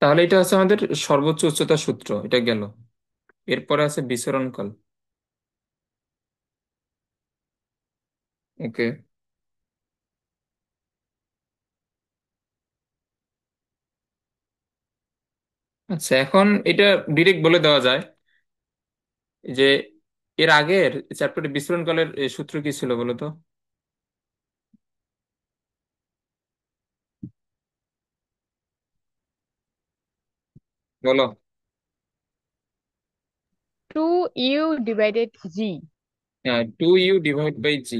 তাহলে এটা হচ্ছে আমাদের সর্বোচ্চ উচ্চতা সূত্র, এটা গেল। এরপরে আছে বিচরণকাল। ওকে। আচ্ছা, এখন এটা ডিরেক্ট বলে দেওয়া যায় যে এর আগের চ্যাপ্টারে বিচরণকালের সূত্র কি ছিল বলো তো? বলো। 2u/g। হ্যাঁ, 2u/জি।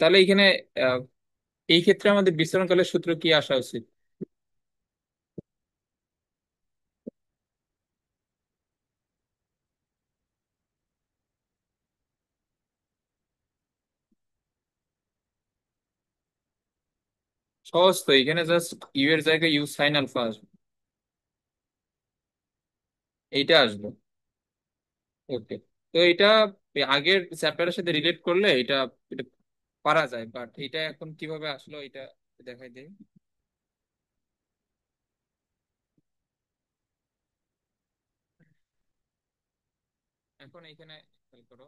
তাহলে এখানে আহ, এই ক্ষেত্রে আমাদের বিচরণকালের সূত্র কি আসা উচিত? সহজ তো, এখানে জাস্ট ইউ এর জায়গায় ইউ সাইন আলফা আসবে, এইটা আসবে। ওকে। তো এটা আগের চ্যাপ্টারের সাথে রিলেট করলে এটা এটা পারা যায়, বাট এটা এখন কিভাবে আসলো এটা দেখাই দেই। এখন এখানে খেয়াল করো,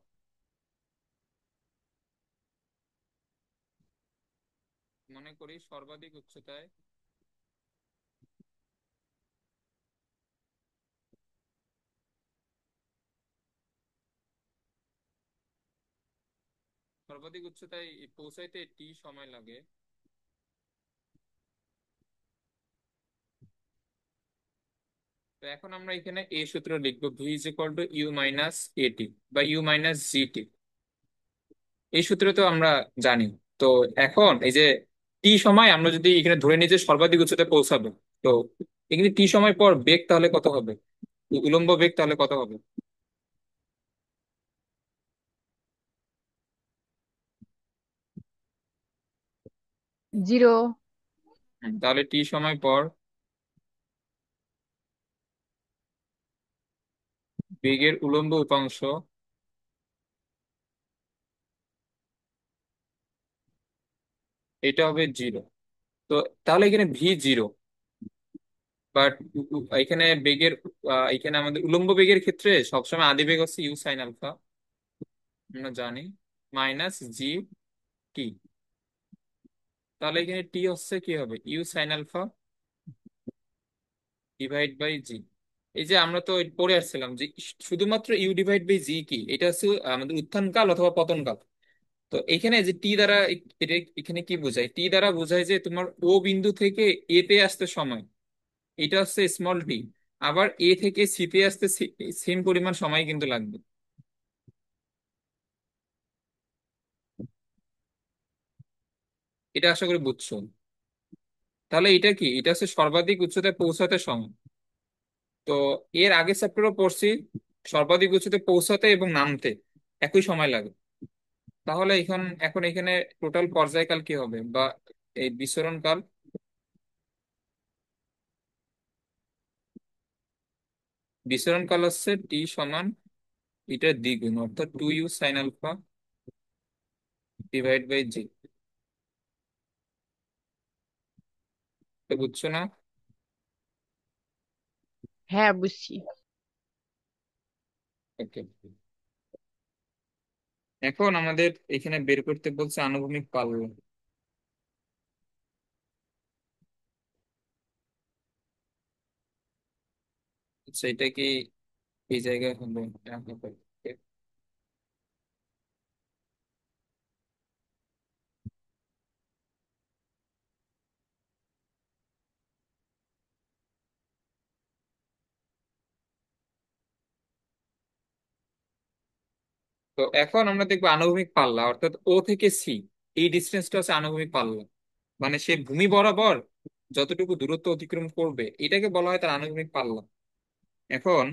মনে করি সর্বাধিক উচ্চতায় সর্বাধিক উচ্চতায় পৌঁছাইতে টি সময় লাগে। তো এখন আমরা এখানে এ সূত্র লিখবো, V is equal to U minus এটি বা ইউ মাইনাস জিটি। এই সূত্র তো আমরা জানি। তো এখন এই যে টি সময় আমরা যদি এখানে ধরে নিই যে সর্বাধিক উচ্চতায় পৌঁছাবে, তো এখানে টি সময় পর বেগ তাহলে কত হবে? উলম্ব বেগ তাহলে কত হবে? 0। তাহলে টি সময় পর বেগের উলম্ব উপাংশ, এটা হবে জিরো। তো তাহলে এখানে ভি জিরো, বাট এখানে বেগের এখানে আমাদের উলম্ব বেগের ক্ষেত্রে সবসময় আদি বেগ হচ্ছে ইউ সাইন আলফা, আমরা জানি, মাইনাস জি টি। তাহলে এখানে টি হচ্ছে কি হবে, u sine alpha divide by g. এই যে আমরা তো পড়ে আসছিলাম যে শুধুমাত্র ইউ ডিভাইড বাই জি কি, এটা হচ্ছে আমাদের উত্থান কাল অথবা পতন কাল। তো এখানে যে টি দ্বারা এটা এখানে কি বোঝায়, টি দ্বারা বোঝায় যে তোমার ও বিন্দু থেকে এ তে আসতে সময়, এটা হচ্ছে স্মল টি। আবার এ থেকে সি তে আসতে সেম পরিমাণ সময় কিন্তু লাগবে। এটা আশা করি বুঝছো। তাহলে এটা কি, এটা হচ্ছে সর্বাধিক উচ্চতায় পৌঁছাতে সময়। তো এর আগে চ্যাপ্টারও পড়ছি, সর্বাধিক উচ্চতায় পৌঁছাতে এবং নামতে একই সময় লাগে। তাহলে এখন এখন এখানে টোটাল পর্যায়কাল কি হবে, বা এই বিচরণ কাল? বিচরণ কাল হচ্ছে টি সমান এটার দ্বিগুণ, অর্থাৎ 2u sine alpha divide by g. বুঝছো না? হ্যাঁ, বুঝছি। ওকে। এখন আমাদের এখানে বের করতে বলছে আনুভূমিক পাল্লা। আচ্ছা, এটা কি এই জায়গায় হবে? তো এখন আমরা দেখবো আনুভূমিক পাল্লা, অর্থাৎ ও থেকে সি, এই ডিস্টেন্সটা হচ্ছে আনুভূমিক পাল্লা। মানে সে ভূমি বরাবর যতটুকু দূরত্ব অতিক্রম করবে এটাকে বলা হয় তার আনুভূমিক পাল্লা। এখন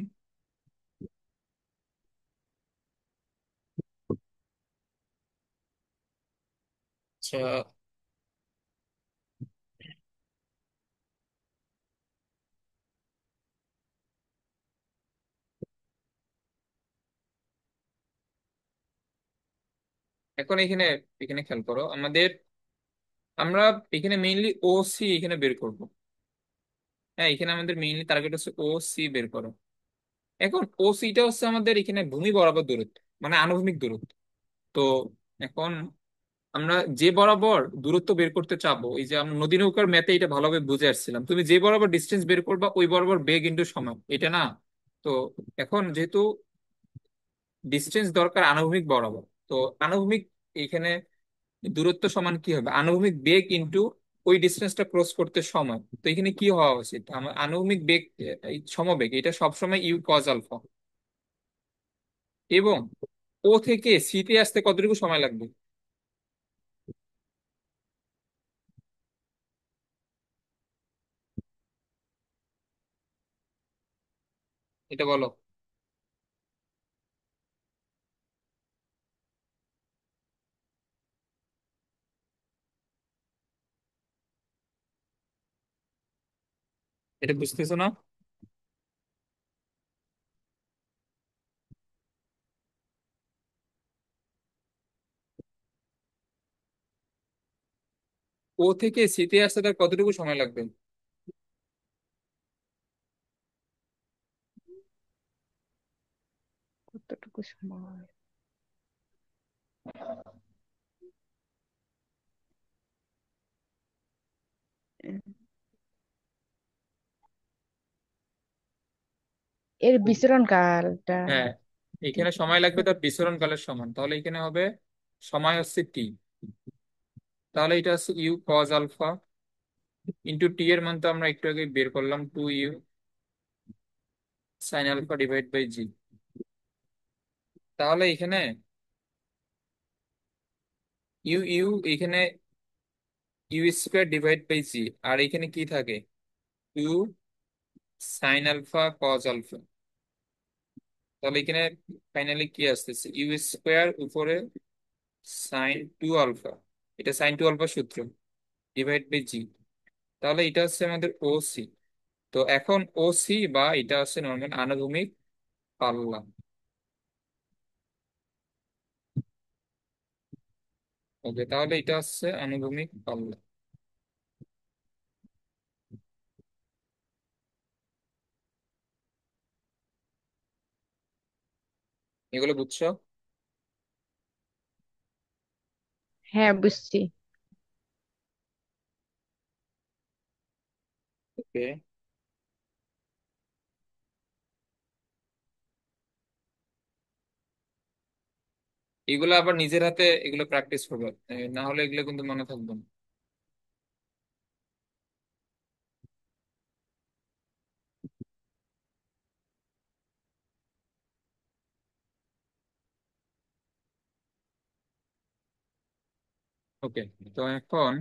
আচ্ছা, এখন এখানে এখানে খেয়াল করো আমাদের, আমরা এখানে মেইনলি ও সি এখানে বের করব। হ্যাঁ, এখানে আমাদের মেইনলি টার্গেট হচ্ছে ও সি বের করো। এখন ও সিটা হচ্ছে আমাদের এখানে ভূমি বরাবর দূরত্ব, মানে আনুভূমিক দূরত্ব। তো এখন আমরা যে বরাবর দূরত্ব বের করতে চাবো, এই যে আমরা নদী নৌকার ম্যাথে এটা ভালোভাবে বুঝে আসছিলাম, তুমি যে বরাবর ডিস্টেন্স বের করবা ওই বরাবর বেগ ইন্টু সময়, এটা না? তো এখন যেহেতু ডিস্টেন্স দরকার আনুভূমিক বরাবর, তো আনুভূমিক এখানে দূরত্ব সমান কি হবে, আনুভূমিক বেগ ইন্টু ওই ডিস্টেন্সটা ক্রস করতে সময়। তো এখানে কি হওয়া উচিত, আমার আনুভূমিক বেগ এই সমবেগ এটা সবসময় ইউ কজ আলফা। এবং ও থেকে সি তে আসতে কতটুকু সময় লাগবে, এটা বলো। এটা বুঝতেছো না? ও থেকে সি তে আসতে তার কতটুকু সময় লাগবে? কতটুকু সময়? উম, এর বিচরণ কালটা হ্যাঁ, এখানে সময় লাগবে তার বিসরণ কালের সমান, তাহলে এখানে হবে সময় হচ্ছে টি। তাহলে এটা হচ্ছে u cos alpha into t এর মান তো আমরা একটু আগে বের করলাম, 2 u sine alpha divide by g. তাহলে এখানে ইউ ইউ এখানে you square divide by g, আর এখানে কি থাকে, u sine alpha cos alpha. তাহলে এখানে ফাইনালি কি আসতেছে, ইউ স্কোয়ার উপরে সাইন টু আলফা, এটা সাইন টু আলফা সূত্র, ডিভাইড বাই জি। তাহলে এটা হচ্ছে আমাদের ও সি। তো এখন ও সি বা এটা হচ্ছে নর্মাল আনুভূমিক পাল্লা। ওকে, তাহলে এটা হচ্ছে আনুভূমিক পাল্লা। এগুলো বুঝছো? হ্যাঁ, বুঝছি। ওকে, এগুলো আবার নিজের হাতে এগুলো প্র্যাকটিস করবে, না হলে এগুলো কিন্তু মনে থাকবে না। ওকে, তো এখন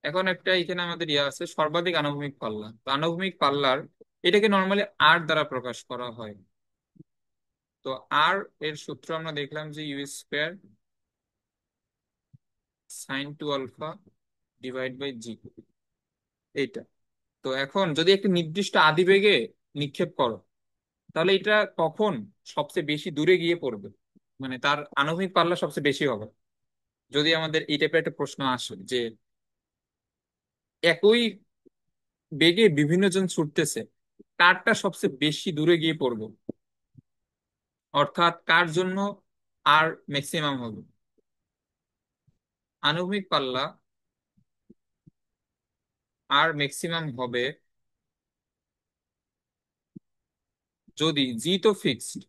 এখন একটা এখানে আমাদের ইয়ে আছে সর্বাধিক আনুভূমিক পাল্লা। তো আনুভূমিক পাল্লার এটাকে নর্মালি আর দ্বারা প্রকাশ করা হয়। তো আর এর সূত্র আমরা দেখলাম যে u square sine two alpha divide by g, এইটা। তো এখন যদি একটা নির্দিষ্ট আদিবেগে নিক্ষেপ করো, তাহলে এটা কখন সবচেয়ে বেশি দূরে গিয়ে পড়বে, মানে তার আণবিক পাল্লা সবচেয়ে বেশি হবে। যদি আমাদের এই টাইপের একটা প্রশ্ন আসে যে একই বেগে বিভিন্ন জন ছুটতেছে, কারটা সবচেয়ে বেশি দূরে গিয়ে পড়বে, অর্থাৎ কার জন্য আর ম্যাক্সিমাম হবে। আণবিক পাল্লা আর ম্যাক্সিমাম হবে যদি জি তো ফিক্সড,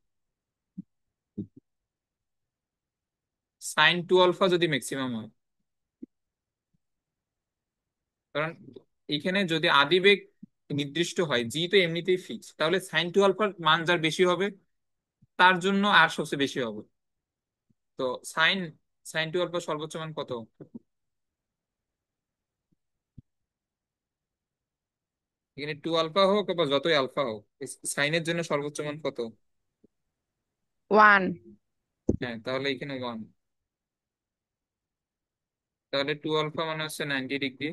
সাইন টু আলফা যদি ম্যাক্সিমাম হয়। কারণ এখানে যদি আদিবেগ নির্দিষ্ট হয়, জি তো এমনিতেই ফিক্স, তাহলে সাইন টু আলফার মান যার বেশি হবে তার জন্য আর সবচেয়ে বেশি হবে। তো সাইন সাইন টু আলফা সর্বোচ্চ মান কত? এখানে টু আলফা হোক বা যতই আলফা হোক, সাইনের জন্য সর্বোচ্চ মান কত? 1। হ্যাঁ, তাহলে এখানে ওয়ান। তাহলে 2 আলফা মানে হচ্ছে 90 ডিগ্রি,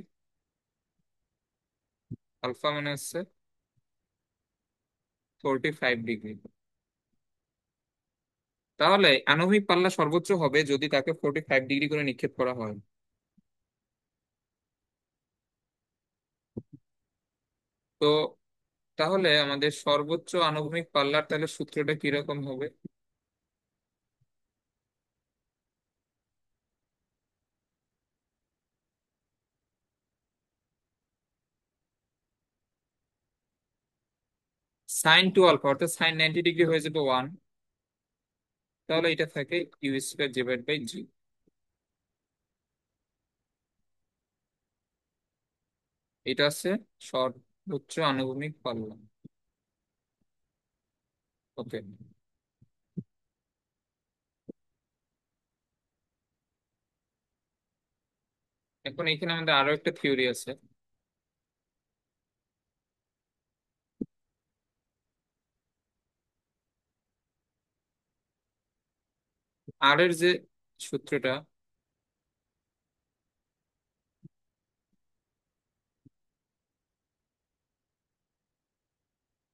আলফা মানে হচ্ছে 45 ডিগ্রি। তাহলে আণবিক পাল্লা সর্বোচ্চ হবে যদি তাকে 45 ডিগ্রি করে নিক্ষেপ করা হয়। তো তাহলে আমাদের সর্বোচ্চ আণবিক পাল্লার তাহলে সূত্রটা কিরকম হবে? sin 2 আলফা অর্থাৎ sin 90 ডিগ্রি হয়ে যাবে 1। তাহলে এটা থাকে ইউ² ডিভাইড বাই জি। এটা আছে সর্বোচ্চ আনুভূমিক পাল্লা। ওকে। এখন এখানে আমাদের আরো একটা থিওরি আছে। আর এর যে সূত্রটা,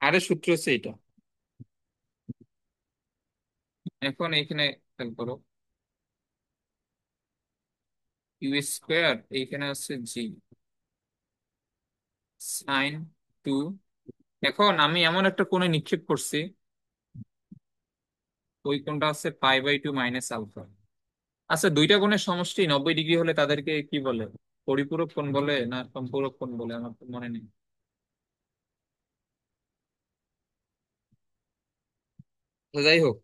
আর এর সূত্র হচ্ছে এটা। এখন এখানে খেয়াল করো, ইউ² এইখানে হচ্ছে জি, sin 2। এখন আমি এমন একটা কোণে নিক্ষেপ করছি, ওই কোণটা হচ্ছে π/2 মাইনাস আলফা। আচ্ছা, দুইটা কোণের সমষ্টি 90 ডিগ্রি হলে তাদেরকে কি বলে? পরিপূরক কোণ বলে না সম্পূরক কোণ বলে, আমার তো মনে নেই। তো যাই হোক,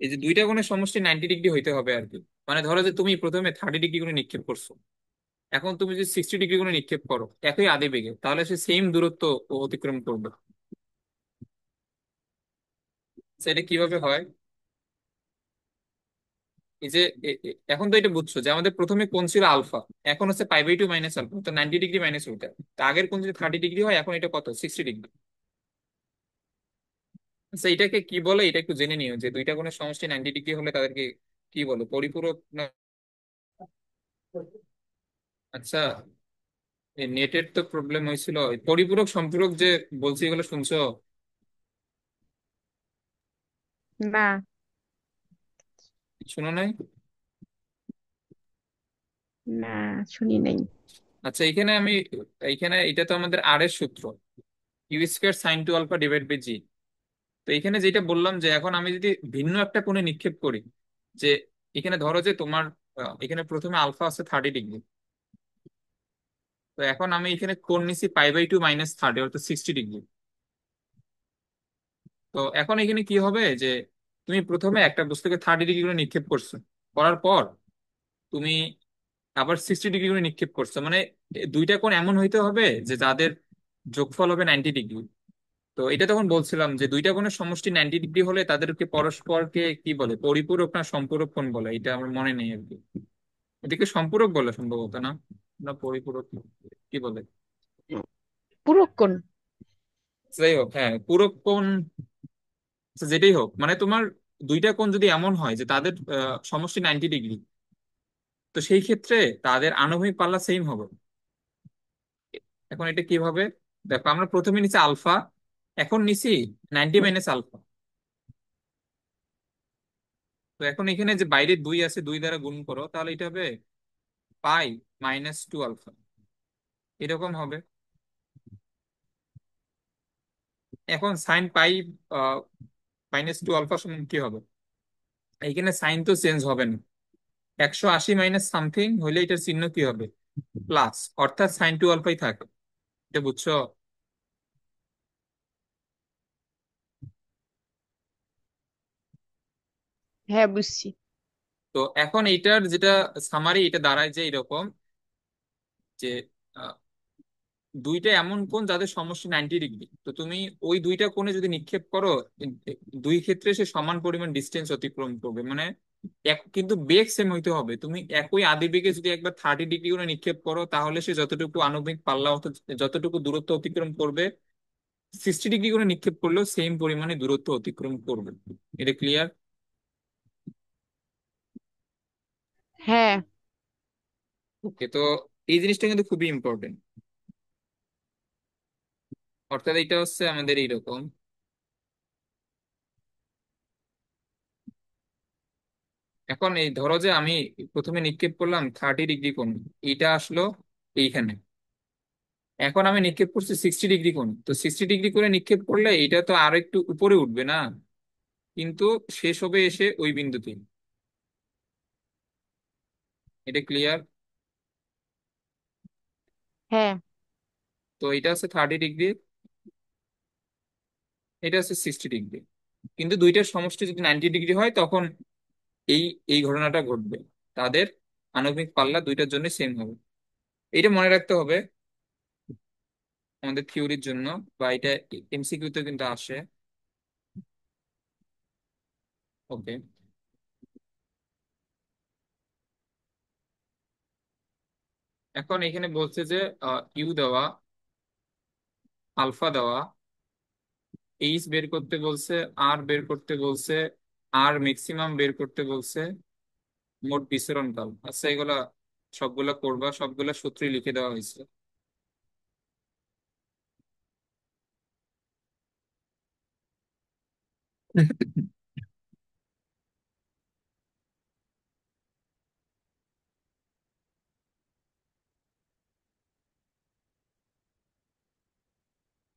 এই যে দুইটা কোণের সমষ্টি 90 ডিগ্রি হইতে হবে আর কি। মানে ধরো যে তুমি প্রথমে 30 ডিগ্রি করে নিক্ষেপ করছো, এখন তুমি যদি 60 ডিগ্রি করে নিক্ষেপ করো একই আদি বেগে, তাহলে সে সেম দূরত্ব অতিক্রম করবে। সেটা কিভাবে হয়? এই যে এখন তো এটা বুঝছো যে আমাদের প্রথমে কোণ ছিল আলফা, এখন হচ্ছে π/2 মাইনাস আলফা, তো 90 ডিগ্রি মাইনাস ওইটা। তো আগের কোণ যদি 30 ডিগ্রি হয়, এখন এটা কত, 60 ডিগ্রি। আচ্ছা, এটাকে কি বলে এটা একটু জেনে নিও, যে দুইটা কোণের সমষ্টি 90 ডিগ্রি হলে তাদেরকে কি বলে, পরিপূরক না? আচ্ছা, এই নেটের তো প্রবলেম হয়েছিল, এই পরিপূরক সম্পূরক যে বলছি, এগুলো শুনছো? না, শুনো নাই? না, শুনি নাই। আচ্ছা, এইখানে এটা তো আমাদের আর এর সূত্র, ইউ² sin 2 আলফা ডিভাইড বাই জি। তো এখানে যেটা বললাম যে এখন আমি যদি ভিন্ন একটা কোণে নিক্ষেপ করি, যে এখানে ধরো যে তোমার এখানে প্রথমে আলফা আছে 30 ডিগ্রি, তো এখন আমি এখানে কোণ নিছি π/2 মাইনাস 30 অর্থাৎ 60 ডিগ্রি। তো এখন এখানে কি হবে যে তুমি প্রথমে একটা বস্তুকে 30 ডিগ্রি করে নিক্ষেপ করছো, করার পর তুমি আবার 60 ডিগ্রি করে নিক্ষেপ করছো, মানে দুইটা কোণ এমন হইতে হবে যে যাদের যোগফল হবে 90 ডিগ্রি। তো এটা তখন বলছিলাম যে দুইটা কোণের সমষ্টি 90 ডিগ্রি হলে তাদেরকে পরস্পরকে কি বলে, পরিপূরক না সম্পূরক কোণ বলে, এটা আমার মনে নেই আর কি। এটাকে সম্পূরক বলে সম্ভবত, না? না পরিপূরক, কি বলে? পুরো কোণ। যাই হোক, হ্যাঁ পূরক কোণ। আচ্ছা, যেটাই হোক, মানে তোমার দুইটা কোণ যদি এমন হয় যে তাদের সমষ্টি 90 ডিগ্রি, তো সেই ক্ষেত্রে তাদের আণবিক পাল্লা সেম হবে। এখন এটা কিভাবে? দেখো, আমরা প্রথমে নিচে আলফা, এখন নিছি 90 মাইনাস আলফা। তো এখন এখানে যে বাইরে 2 আছে, 2 দ্বারা গুণ করো, তাহলে এটা হবে π/2 আলফা, এরকম হবে। এখন sin π/2 আলফা সমান কি হবে? এইখানে সাইন তো চেঞ্জ হবে না, 180 মাইনাস সামথিং হইলে এটার চিহ্ন কি হবে, প্লাস, অর্থাৎ sin 2 আলফাই থাকে। এটা বুঝছো? হ্যাঁ, বুঝছি। তো এখন এইটার যেটা সামারি, এটা দাঁড়ায় যে এরকম, যে আহ, দুইটা এমন কোণ যাদের সমষ্টি 90 ডিগ্রি, তো তুমি ওই দুইটা কোণে যদি নিক্ষেপ করো, দুই ক্ষেত্রে সে সমান পরিমাণ ডিস্টেন্স অতিক্রম করবে, মানে এক, কিন্তু বেগ সেম হইতে হবে। তুমি একই আদি বেগে যদি একবার 30 ডিগ্রি করে নিক্ষেপ করো, তাহলে সে যতটুকু আণবিক পাল্লা অর্থাৎ যতটুকু দূরত্ব অতিক্রম করবে, 60 ডিগ্রি করে নিক্ষেপ করলেও সেম পরিমাণে দূরত্ব অতিক্রম করবে। এটা ক্লিয়ার? হ্যাঁ। ওকে, তো এই জিনিসটা কিন্তু খুবই ইম্পর্টেন্ট। অর্থাৎ এটা হচ্ছে আমাদের এইরকম। এখন এই ধরো যে আমি প্রথমে নিক্ষেপ করলাম 30 ডিগ্রি কোণ, এটা আসলো এইখানে। এখন আমি নিক্ষেপ করছি 60 ডিগ্রি কোণ, তো 60 ডিগ্রি করে নিক্ষেপ করলে এটা তো আরো একটু উপরে উঠবে না, কিন্তু শেষ হবে এসে ওই বিন্দুতে। এটা ক্লিয়ার? হ্যাঁ। তো এটা হচ্ছে 30 ডিগ্রি, এটা হচ্ছে 60 ডিগ্রি, কিন্তু দুইটার সমষ্টি যদি 90 ডিগ্রি হয় তখন এই এই ঘটনাটা ঘটবে। তাদের আণবিক পাল্লা দুইটার জন্য সেম হবে। এটা মনে রাখতে হবে আমাদের থিওরির জন্য, বা এটা এমসিকিউ তে কিন্তু আসে। ওকে, এখন এখানে বলছে যে ইউ দেওয়া, আলফা দেওয়া, এইচ বের করতে বলছে, আর বের করতে বলছে, আর ম্যাক্সিমাম বের করতে বলছে, মোট বিচরণ কাল। আচ্ছা, এগুলা সবগুলা করবা, সবগুলা সূত্রই লিখে দেওয়া হয়েছে।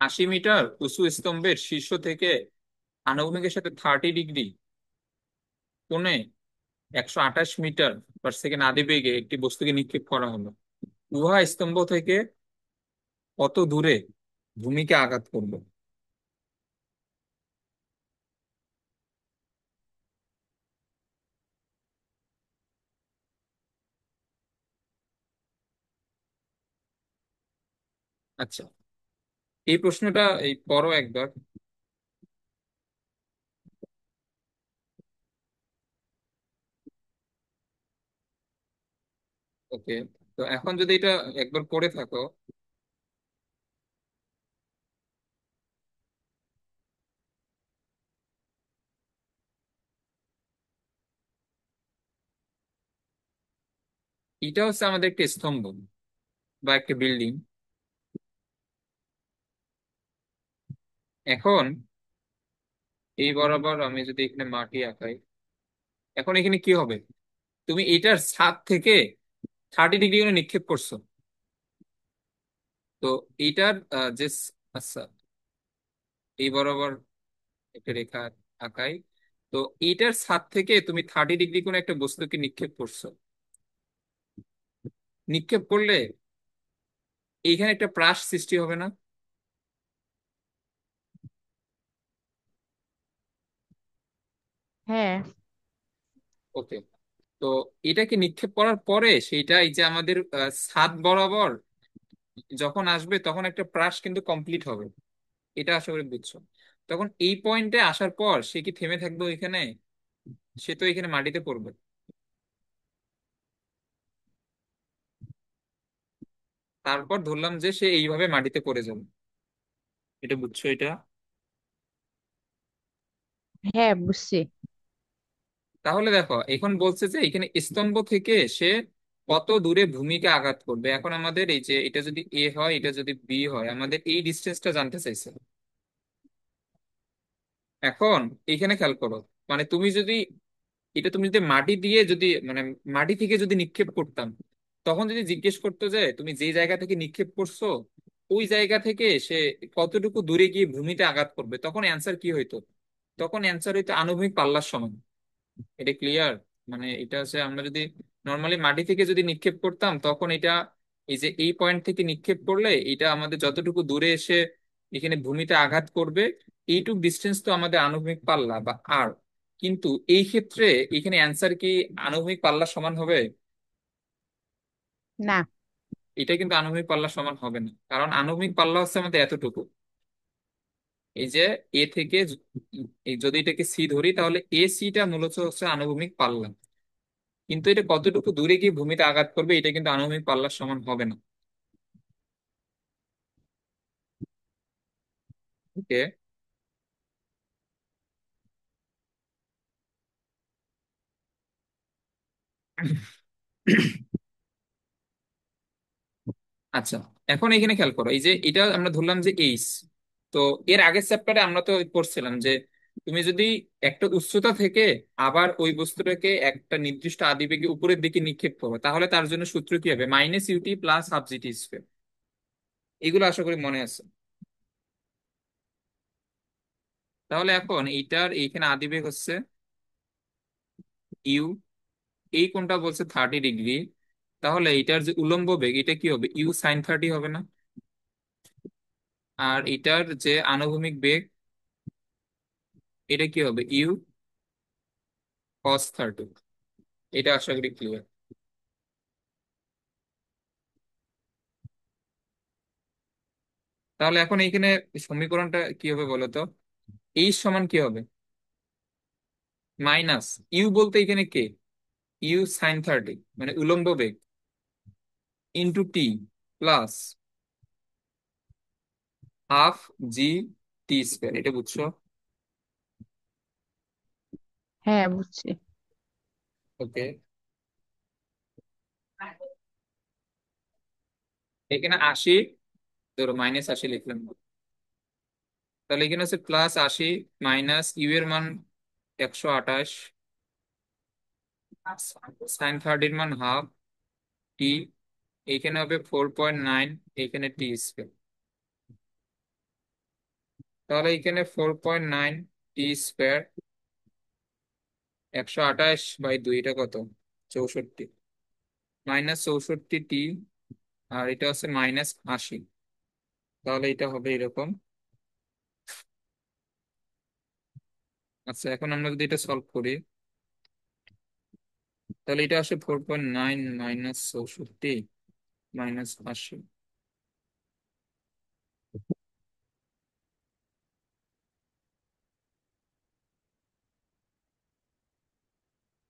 80 মিটার উঁচু স্তম্ভের শীর্ষ থেকে আনুভূমিকের সাথে 30 ডিগ্রি কোণে 128 মিটার পার সেকেন্ড আদি বেগে একটি বস্তুকে নিক্ষেপ করা হলো। উহা স্তম্ভ থেকে কত দূরে ভূমিকে আঘাত করবে? আচ্ছা, এই প্রশ্নটা এই পরও একবার। ওকে, তো এখন যদি এটা একবার পড়ে থাকো। এটা হচ্ছে আমাদের একটা স্তম্ভ বা একটা বিল্ডিং। এখন এই বরাবর আমি যদি এখানে মাটি আঁকাই, এখন এখানে কি হবে? তুমি এটার ছাদ থেকে 30 ডিগ্রি করে নিক্ষেপ করছো। তো এইটার আচ্ছা, এই বরাবর একটা রেখা আঁকাই। তো এইটার ছাদ থেকে তুমি 30 ডিগ্রি করে একটা বস্তুকে নিক্ষেপ করছো। নিক্ষেপ করলে এইখানে একটা প্রাস সৃষ্টি হবে না? হ্যাঁ। ওকে, তো এটাকে নিক্ষেপ করার পরে সেইটা এই যে আমাদের ছাদ বরাবর যখন আসবে তখন একটা প্রাস কিন্তু কমপ্লিট হবে। এটা আশা করি বুঝছো। তখন এই পয়েন্টে আসার পর সে কি থেমে থাকবে ওইখানে? সে তো এখানে মাটিতে পড়বে। তারপর ধরলাম যে সে এইভাবে মাটিতে পড়ে যাবে। এটা বুঝছো এটা? হ্যাঁ, বুঝছি। তাহলে দেখো এখন বলছে যে এখানে স্তম্ভ থেকে সে কত দূরে ভূমিকে আঘাত করবে। এখন আমাদের এই যে এটা যদি এ হয়, এটা যদি বি হয়, আমাদের এই ডিস্টেন্সটা জানতে চাইছে। এখন এখানে খেয়াল করো, মানে তুমি যদি এটা তুমি যদি মাটি দিয়ে যদি মানে মাটি থেকে যদি নিক্ষেপ করতাম, তখন যদি জিজ্ঞেস করতো যে তুমি যে জায়গা থেকে নিক্ষেপ করছো ওই জায়গা থেকে সে কতটুকু দূরে গিয়ে ভূমিতে আঘাত করবে, তখন অ্যান্সার কি হইতো? তখন অ্যান্সার হইতো আনুভূমিক পাল্লার সমান। এটা ক্লিয়ার? মানে এটা হচ্ছে আমরা যদি নর্মালি মাটি থেকে যদি নিক্ষেপ করতাম তখন এটা এই যে এই পয়েন্ট থেকে নিক্ষেপ করলে এটা আমাদের যতটুকু দূরে এসে এখানে ভূমিতে আঘাত করবে এইটুক ডিস্টেন্স তো আমাদের আনুভূমিক পাল্লা বা আর। কিন্তু এই ক্ষেত্রে এখানে অ্যান্সার কি আনুভূমিক পাল্লার সমান হবে? না। এটা কিন্তু আনুভূমিক পাল্লার সমান হবে না, কারণ আনুভূমিক পাল্লা হচ্ছে আমাদের এতটুকু। এই যে এ থেকে এই যদি এটাকে সি ধরি তাহলে এ সিটা মূলত হচ্ছে আনুভূমিক পাল্লা, কিন্তু এটা কতটুকু দূরে গিয়ে ভূমিতে আঘাত করবে এটা কিন্তু আনুভূমিক পাল্লার সমান হবে না। ওকে, আচ্ছা, এখন এখানে খেয়াল করো, এই যে এটা আমরা ধরলাম যে এইচ। তো এর আগের চ্যাপ্টারে আমরা তো পড়ছিলাম যে তুমি যদি একটা উচ্চতা থেকে আবার ওই বস্তুটাকে একটা নির্দিষ্ট আদিবেগে উপরের দিকে নিক্ষেপ করো, তাহলে তার জন্য সূত্র কি হবে? Minus U T plus half G T square. এগুলো আশা করি মনে আছে। তাহলে এখন এইটার এইখানে আদিবেগ হচ্ছে ইউ, এই কোণটা বলছে 30 ডিগ্রি। তাহলে এটার যে উলম্ব বেগ এটা কি হবে? ইউ সাইন 30 হবে না? আর এটার যে আনুভূমিক বেগ এটা কি হবে? You cos 30। এটা আশা করি ক্লিয়ার। তাহলে এখন এইখানে সমীকরণটা কি হবে বলো তো? এইচ সমান কি হবে? মাইনাস ইউ বলতে এখানে কে? ইউ সাইন 30 মানে উলম্ব বেগ, ইন্টু টি প্লাস হাফ জি টি স্কোয়ার। এটা বুঝছো? হ্যাঁ, বুঝছি। ওকে, এখানে 80, ধরো -80 লিখলাম। তাহলে এখানে হচ্ছে +80 মাইনাস ইউ এর মান 128, সাইন 30 মান হাফ টি, এইখানে হবে 4.9, এইখানে টি স্কোয়ার। তাহলে এইখানে 4.9 টি স্কোয়ার, 128/2, এটা কত? 64, -64 টি, আর এটা হচ্ছে -80। তাহলে এটা হবে এরকম। আচ্ছা, এখন আমরা যদি এটা সলভ করি, তাহলে এটা আসে 4.9 -64 -80।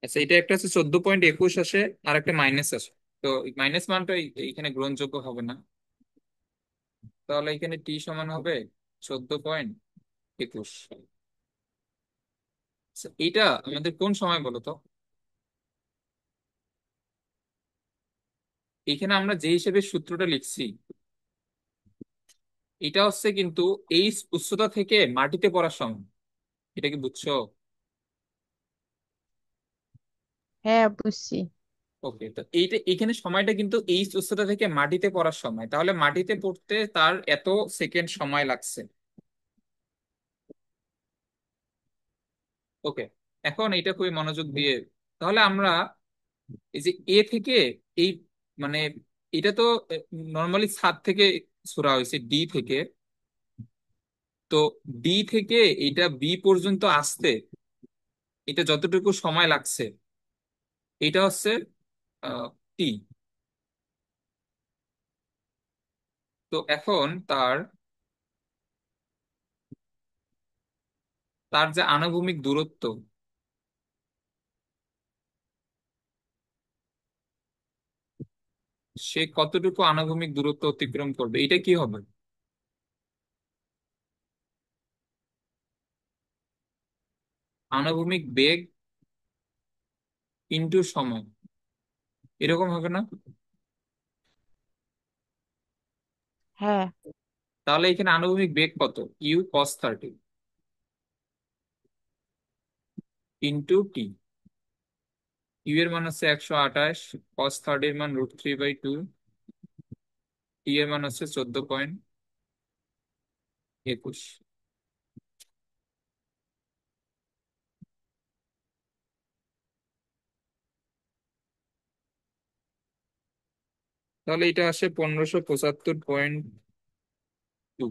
আচ্ছা, এটা একটা হচ্ছে 14.21 আসে, আর একটা মাইনাস আসে। তো মাইনাস মানটা এইখানে গ্রহণযোগ্য হবে না। তাহলে এখানে টি সমান হবে 14.21। আচ্ছা, এটা আমাদের কোন সময় বলো তো? এখানে আমরা যে হিসেবে সূত্রটা লিখছি, এটা হচ্ছে কিন্তু এই উচ্চতা থেকে মাটিতে পড়ার সময়। এটা কি বুঝছো? হ্যাঁ, বুঝছি। ওকে, তো এইটা এখানে সময়টা কিন্তু এই উচ্চতা থেকে মাটিতে পড়ার সময়, তাহলে মাটিতে পড়তে তার এত সেকেন্ড সময় লাগছে। ওকে, এখন এটা খুবই মনোযোগ দিয়ে, তাহলে আমরা এই যে এ থেকে এই, মানে এটা তো নর্মালি ছাদ থেকে ছোড়া হয়েছে ডি থেকে। তো ডি থেকে এটা বি পর্যন্ত আসতে এটা যতটুকু সময় লাগছে, এটা হচ্ছে টি। তো এখন তার তার যে আনুভূমিক দূরত্ব, সে কতটুকু আনুভূমিক দূরত্ব অতিক্রম করবে, এটা কি হবে? আনুভূমিক বেগ ইনটু সময়, এরকম হবে না? হ্যাঁ। তাহলে এখানে আনুভূমিক বেগ কত? U cos 30 into T. ইউ এর মান হচ্ছে 128, কস 30 এর মান √3/2, টি এর মান হচ্ছে 14.21। তাহলে এটা আসে 1575.2,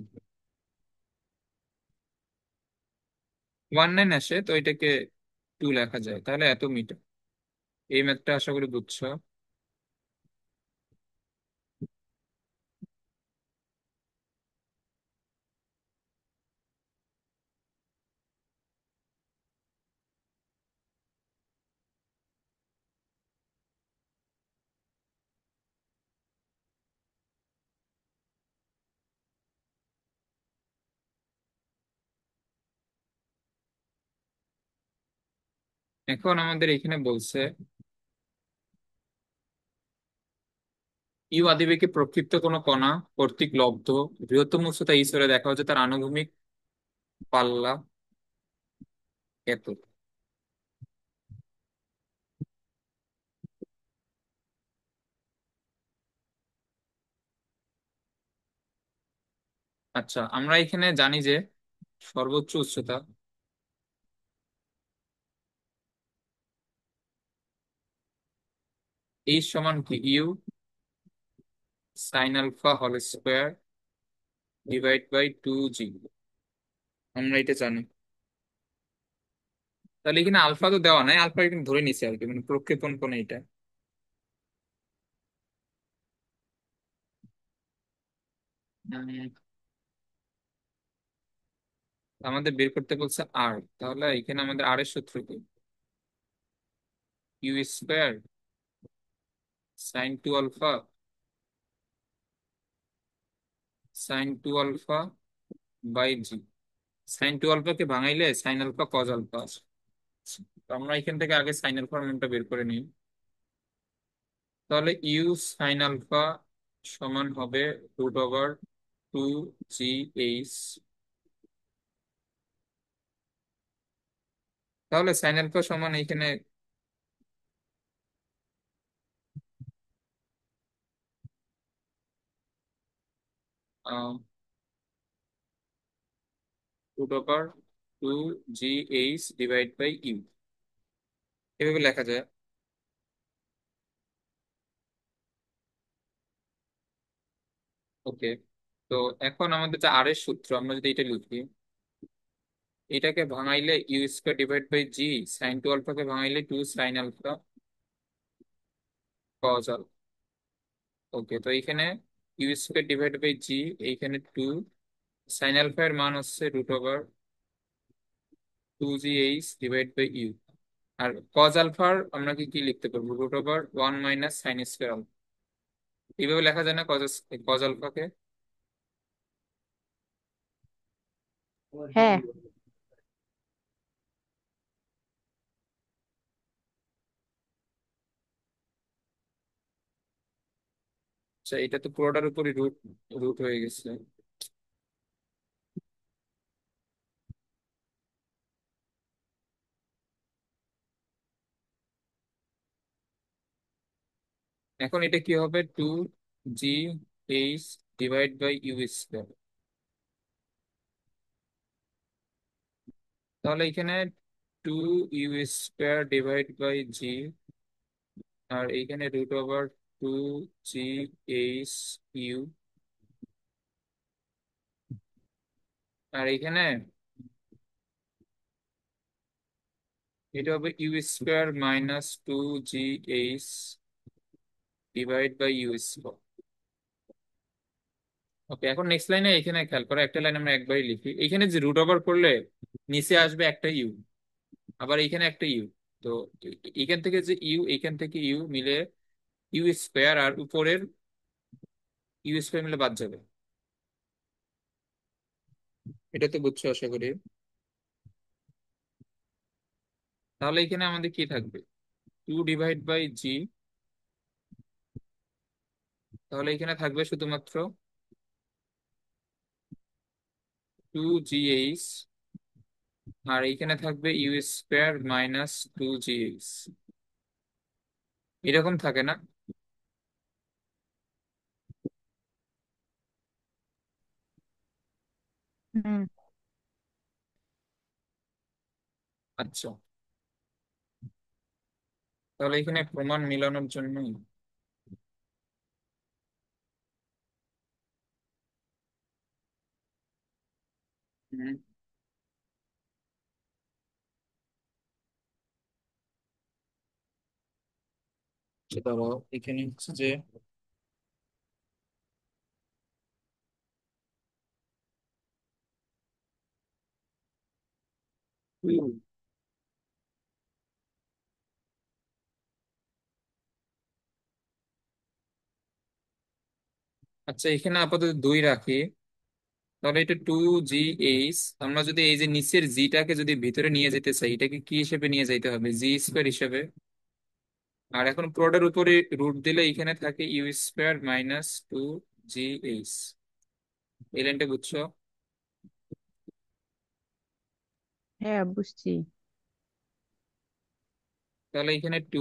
19 আসে, তো এটাকে 2 লেখা যায়, তাহলে এত মিটার। এই ম্যাথটা আশা করি বুঝছো। এখন আমাদের এখানে বলছে ইউ আদিবেগে প্রক্ষিপ্ত কোনো কণা কর্তৃক লব্ধ বৃহত্তম উচ্চতা স্তরে দেখা হচ্ছে তার আনুভূমিক পাল্লা এত। আচ্ছা, আমরা এখানে জানি যে সর্বোচ্চ উচ্চতা এই সমান কি U sine alpha whole square divide by 2g। আমরা এটা জানি। তাহলে এখানে আলফা তো দেওয়া নাই, আলফা এখানে ধরে নিছে আর কি, মানে প্রক্ষেপণ কোণ এটা। উম, আমাদের বের করতে বলছে আর, তাহলে এখানে আমাদের আর এর সূত্র কি? U square sine 2 alpha sine 2 alpha by G. Sine 2 আলফাকে ভাঙাইলে সাইন আলফা কজ আলফা। তো আমরা এখান থেকে আগে সাইন আলফার মানটা বের করে নিই। তাহলে ইউ সাইন আলফা সমান হবে √2 জি এইচ। তাহলে সাইন আলফা সমান এখানে √2 G H divide by U, এভাবে লেখা যায়। ওকে। তো এখন আমাদের যে আর এর সূত্র, আমরা যদি এটা লিখি, এটাকে ভাঙাইলে u square divide by G, sine 2 আলফাকে ভাঙাইলে 2 sine alpha cos alpha. Okay, তো এখানে you square divide by g, এইখানে 2 সাইন আলফা এর মান হচ্ছে √2 G H divide by u. আর কজ আলফার আমরা কি কি লিখতে পারবো? √1 মাইনাস সাইন স্কোয়ার আলফা। এইভাবে লেখা যায় না কজ কজ আলফাকে? হ্যাঁ, আচ্ছা, এটা তো পুরোটার উপরই রুট রুট হয়ে গেছে। এখন এটা কি হবে? 2 G H divide by u square. তাহলে এখানে 2 u square divide by g, আর এইখানে √2 জি এইচ ইউ, আর এইখানে এটা হবে u square minus 2 G H divide by u square. Okay, এখন নেক্সট লাইনে এখানে খেয়াল করো, একটা লাইন আমরা একবারই লিখি। এখানে যে রুট ওভার করলে নিচে আসবে একটা ইউ, আবার এইখানে একটা ইউ। তো এখান থেকে যে ইউ, এইখান থেকে ইউ মিলে ইউ স্কোয়ার, আর উপরের ইউ স্কোয়ার মিলে বাদ যাবে। এটা তো বুঝছো আশা করি। তাহলে এখানে আমাদের কি থাকবে? 2 ডিভাইড বাই জি। তাহলে এখানে থাকবে শুধুমাত্র 2 জি এইচ, আর এইখানে থাকবে ইউ স্কোয়ার মাইনাস 2 জি এইচ। এরকম থাকে না? হুম, আচ্ছা, তাহলে এখানে প্রমাণ মিলানোর জন্য ধরো এখানে হচ্ছে যে আচ্ছা, এখানে আপাতত 2 রাখি। তাহলে এটা 2 জি এইচ। আমরা যদি এই যে নিচের জিটাকে যদি ভিতরে নিয়ে যেতে চাই, এটাকে কি হিসেবে নিয়ে যাইতে হবে? জি স্কোয়ার হিসেবে। আর এখন প্রোডের উপরে রুট দিলে এখানে থাকে U square minus two G H. এই লাইনটা বুঝছো? হ্যাঁ, বুঝছি। তাহলে এখানে টু,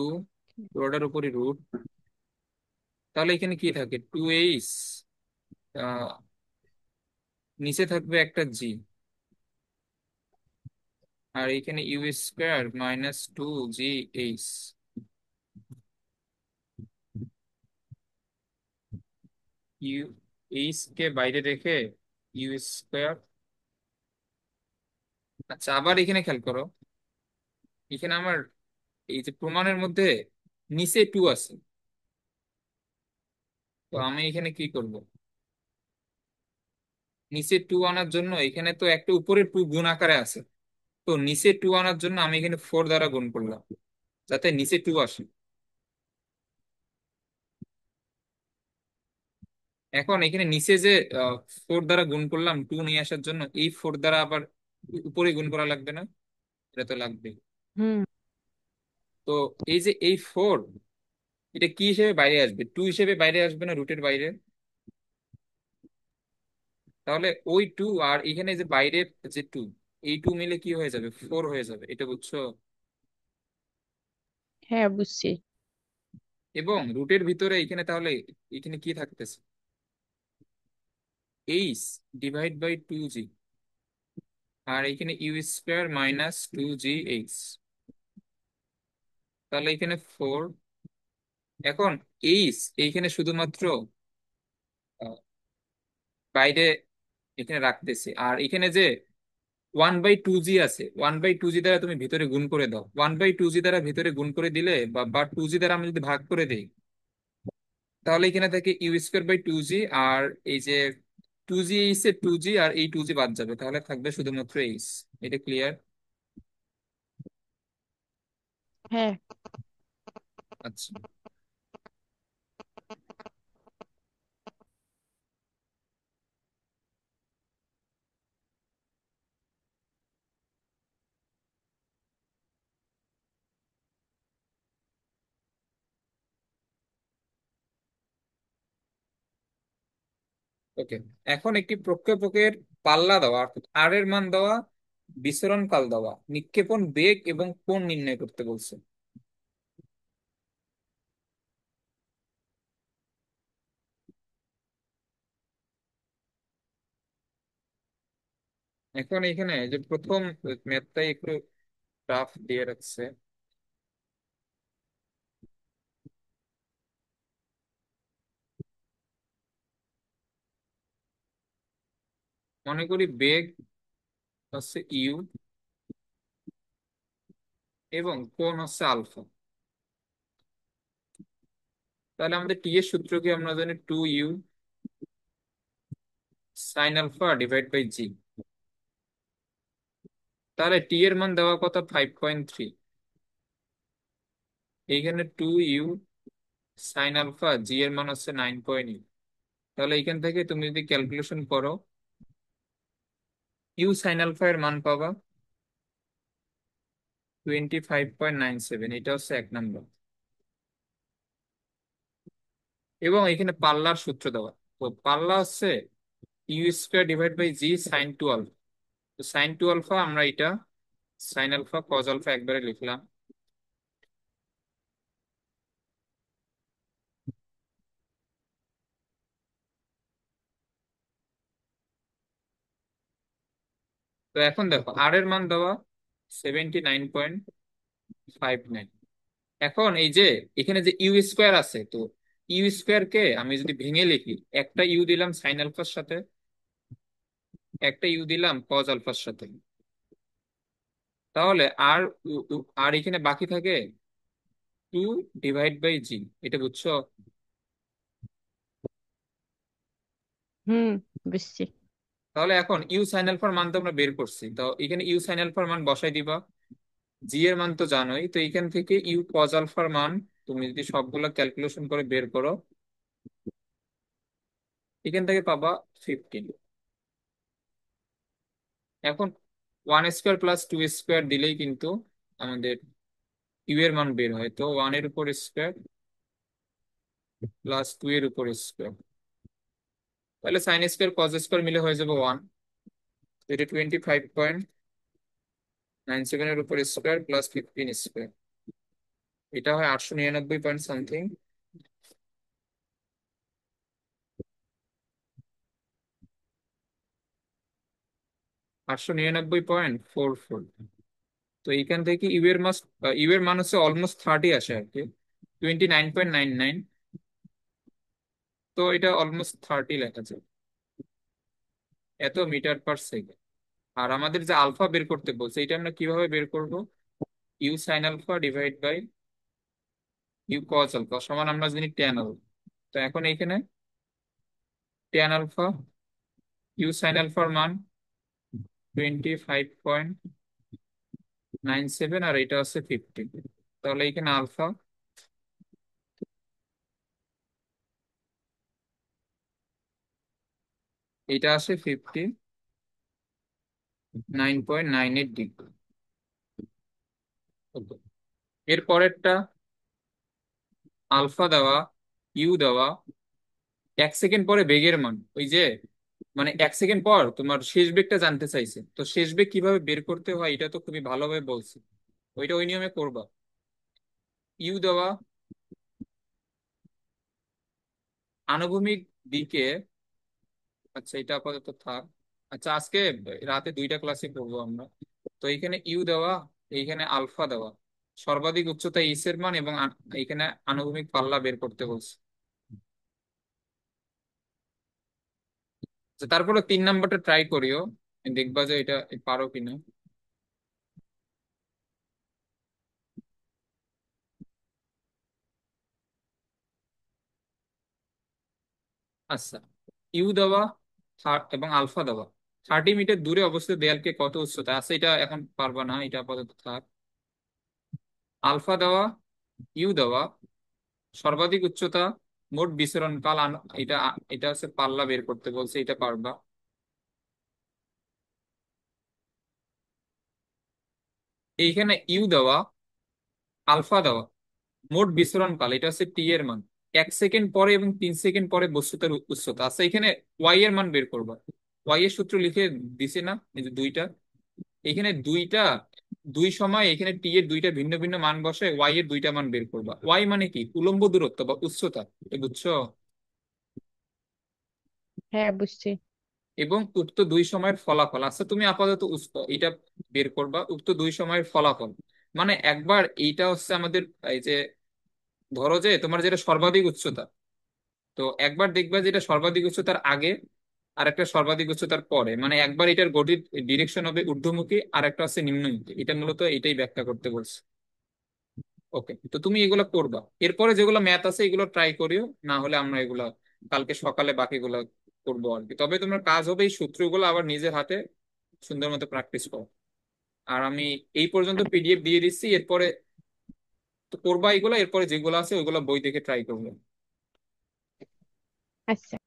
প্রোডের উপরে রুট, তাহলে এখানে কি থাকে, টু এইচ, নিচে থাকবে একটা জি, আর এখানে you square minus two G H. U H কে বাইরে রেখে ইউ স্কোয়ার। আচ্ছা, আবার এখানে খেয়াল করো, এখানে আমার এই যে প্রমাণের মধ্যে নিচে টু আছে, তো আমি এখানে কি করব, নিচে টু আনার জন্য এখানে তো একটা উপরে টু গুণ আকারে আছে, তো নিচে টু আনার জন্য আমি এখানে ফোর দ্বারা গুণ করলাম যাতে নিচে টু আসে। এখন এখানে নিচে যে ফোর দ্বারা গুণ করলাম টু নিয়ে আসার জন্য, এই ফোর দ্বারা আবার উপরে গুণ করা লাগবে না? এটা তো লাগবে। হুম। তো এই যে এই ফোর, এটা কি হিসেবে বাইরে আসবে, টু হিসেবে বাইরে আসবে না রুটের বাইরে? তাহলে ওই টু আর এখানে যে বাইরের যে টু, এই টু মিলে কি হয়ে যাবে, ফোর হয়ে যাবে, এটা বুঝছো? হ্যাঁ, বুঝছি। এবং রুটের ভিতরে এখানে তাহলে এখানে কি থাকতেছে, H divide by two G, আর এখানে you square minus two G H, তাহলে এখানে ফোর। এখন এইচ এইখানে শুধুমাত্র আহ, বাইরে এখানে রাখতেছি, আর এখানে যে ওয়ান বাই টু জি আছে, ওয়ান বাই টু জি দ্বারা তুমি ভিতরে গুণ করে দাও, ওয়ান বাই টু জি দ্বারা ভিতরে গুণ করে দিলে বা টু জি দ্বারা আমি যদি ভাগ করে দিই, তাহলে এখানে থাকে U square by two G, আর এই যে টু জি এইচ এর টু জি আর এই টু জি বাদ যাবে, তাহলে থাকবে শুধুমাত্র এইচ। এটা ক্লিয়ার? হ্যাঁ। আচ্ছা, ওকে। এখন একটি প্রক্ষেপকের পাল্লা দেওয়া অর্থাৎ আর এর মান দেওয়া, বিচরণ কাল দেওয়া, নিক্ষেপণ বেগ এবং কোণ নির্ণয় করতে বলছে। এখন এখানে যে প্রথম ম্যাথটাই একটু টাফ দিয়ে রাখছে। মনে করি বেগ হচ্ছে ইউ এবং কোণ হচ্ছে আলফা। তাহলে আমাদের টি এর সূত্র কি, আমরা জানি two u sine alpha divide by g. তাহলে টি এর মান দেওয়া কত, 5.3। এইখানে two u sine alpha, g এর মান হচ্ছে 9.8। তাহলে এইখান থেকে তুমি যদি ক্যালকুলেশন করো, ইউ সাইন আলফা এর মান পাবা 25.97, এটা হচ্ছে এক নম্বর। এবং এখানে পাল্লার সূত্র দেওয়া, তো পাল্লা হচ্ছে U square divide by G sine two alpha. তো সাইন টু আলফা আমরা এটা সাইন আলফা কজ আলফা একবারে লিখলাম। তো এখন দেখো আর এর মান দেওয়া 79.59। এখন এই যে এখানে যে ইউ স্কোয়ার আছে, তো ইউ স্কোয়ার কে আমি যদি ভেঙে লিখি, একটা ইউ দিলাম সাইন আলফার সাথে, একটা ইউ দিলাম কজ আলফার সাথে, তাহলে আর আর এখানে বাকি থাকে টু ডিভাইড বাই জি। এটা বুঝছো? হুম, বুঝছি। তাহলে এখন ইউ সাইন আলফার মান তো আমরা বের করছি, তো এখানে ইউ সাইন আলফার মান বসাই দিবা, জি এর মান তো জানোই, তো এখান থেকে ইউ কজ আলফার মান তুমি যদি সবগুলো ক্যালকুলেশন করে বের করো, এখান থেকে পাবা 15। এখন one square plus two square দিলেই কিন্তু আমাদের ইউ এর মান বের হয়, তো 1 এর উপর স্কোয়ার প্লাস 2 এর উপর স্কোয়ার, তাহলে সাইন স্কোয়ার কজ স্কোয়ার মিলে হয়ে যাবে 1। এটা 25.97 এর উপর স্কোয়ার প্লাস 15 স্কোয়ার, এটা হয় 899 পয়েন্ট সামথিং। 899.44। তো এইখান থেকে ইউ এর মান হচ্ছে অলমোস্ট 30 আসে আর কি, 29.99। তো এটা অলমোস্ট 30 লেখা যায়, এত মিটার পার সেকেন্ড। আর আমাদের যে আলফা বের করতে বলছে, এটা আমরা কিভাবে বের করব? U sine alpha divide by U cos alpha সমান আমরা জানি ট্যান আলফা। তো এখন এইখানে ট্যান আলফা ইউ সাইন আলফার মান 25.97 আর এটা হচ্ছে 50। তাহলে এখানে আলফা, এটা আসে 59.98 ডিগ্রি। এর পরেরটা আলফা দেওয়া, ইউ দেওয়া, 1 সেকেন্ড পরে বেগের মান ওই যে, মানে 1 সেকেন্ড পর তোমার শেষ বেগটা জানতে চাইছে, তো শেষ বেগ কিভাবে বের করতে হয় এটা তো খুবই ভালোভাবে বলছে, ওইটা ওই নিয়মে করবা। ইউ দেওয়া, আনুভূমিক দিকে, আচ্ছা এটা আপাতত থাক। আচ্ছা আজকে রাতে 2টা ক্লাসে পড়বো আমরা। তো এইখানে ইউ দেওয়া, এইখানে আলফা দেওয়া, সর্বাধিক উচ্চতা ইস এর মান এবং এইখানে আনুভূমিক পাল্লা বের করতে বলছে। আচ্ছা, তারপরে 3 নাম্বারটা ট্রাই করিও, দেখবা যে এটা পারো কিনা। আচ্ছা, ইউ দেওয়া এবং আলফা দেওয়া, 30 মিটার দূরে অবস্থিত দেয়ালকে কত উচ্চতা আছে, এটা এখন পারবা না, এটা আপাতত থাক। আলফা দেওয়া, ইউ দেওয়া, সর্বাধিক উচ্চতা, মোট বিচরণ কাল, এটা এটা হচ্ছে পাল্লা বের করতে বলছে, এটা পারবা। এইখানে ইউ দেওয়া, আলফা দেওয়া, মোট বিচরণ কাল, এটা হচ্ছে টি এর মান, 1 সেকেন্ড পরে এবং 3 সেকেন্ড পরে বস্তুটার উচ্চতা। আচ্ছা এখানে ওয়াই এর মান বের করবা। ওয়াই এর সূত্র লিখে দিছে না, এই যে দুইটা, এখানে দুইটা, দুই সময় এখানে টি এর দুইটা ভিন্ন ভিন্ন মান বসে ওয়াই এর দুইটা মান বের করবা। ওয়াই মানে কি? উলম্ব দূরত্ব বা উচ্চতা, এটা বুঝছো? হ্যাঁ, বুঝছি। এবং উক্ত দুই সময়ের ফলাফল। আচ্ছা তুমি আপাতত এটা বের করবা, উক্ত দুই সময়ের ফলাফল। মানে একবার এইটা হচ্ছে আমাদের এই যে, ধরো যে তোমার যেটা সর্বাধিক উচ্চতা, তো একবার দেখবা যে এটা সর্বাধিক উচ্চতার আগে আর একটা সর্বাধিক উচ্চতার পরে, মানে একবার এটার গতির ডিরেকশন হবে ঊর্ধ্বমুখী আর একটা হচ্ছে নিম্নমুখী, এটা মূলত এটাই ব্যাখ্যা করতে বলছে। ওকে, তো তুমি এগুলো করবা, এরপরে যেগুলো ম্যাথ আছে এগুলো ট্রাই করিও, না হলে আমরা এগুলা কালকে সকালে বাকিগুলো করবো আর কি। তবে তোমার কাজ হবে এই সূত্রগুলো আবার নিজের হাতে সুন্দর মতো প্র্যাকটিস করো। আর আমি এই পর্যন্ত পিডিএফ দিয়ে দিচ্ছি, এরপরে তো করবা এগুলো, এরপরে যেগুলো আছে ওইগুলো বই দেখে ট্রাই করবো। আচ্ছা।